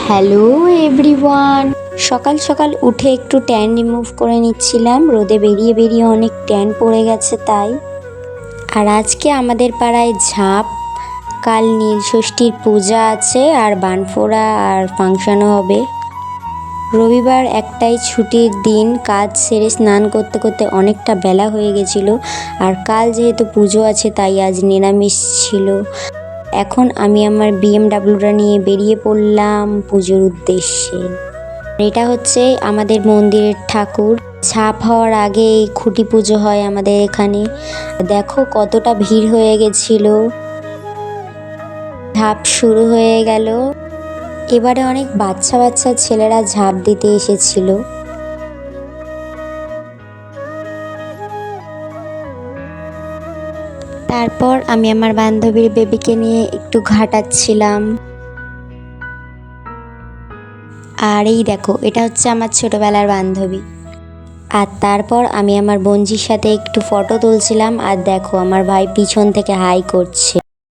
Hello everyone. সকাল সকাল উঠে একটু ট্যান রিমুভ করে নিচ্ছিলাম, রোদে বেরিয়ে বেরিয়ে অনেক ট্যান পড়ে গেছে তাই। আর আজকে আমাদের পাড়ায় ঝাঁপ, কাল নীলষষ্ঠীর পূজা আছে আর বানফোড়া আর ফাংশনও হবে। রবিবার একটাই ছুটির দিন, কাজ সেরে স্নান করতে করতে অনেকটা বেলা হয়ে গেছিলো। আর কাল যেহেতু পুজো আছে তাই আজ নিরামিষ ছিল। এখন আমি আমার বিএমডাব্লিউটা নিয়ে বেরিয়ে পড়লাম পুজোর উদ্দেশ্যে। এটা হচ্ছে আমাদের মন্দিরের ঠাকুর। ঝাঁপ হওয়ার আগে এই খুঁটি পুজো হয় আমাদের এখানে। দেখো কতটা ভিড় হয়ে গেছিল। ঝাঁপ শুরু হয়ে গেল। এবারে অনেক বাচ্চা বাচ্চা ছেলেরা ঝাঁপ দিতে এসেছিল। তারপর আমি আমার বান্ধবীর বেবিকে নিয়ে একটু ঘাটাচ্ছিলাম। আর এই দেখো, এটা হচ্ছে আমার ছোটবেলার বান্ধবী। আর তারপর আমি আমার বোনজির সাথে একটু ফটো তুলছিলাম। আর দেখো আমার ভাই পিছন থেকে হাই করছে।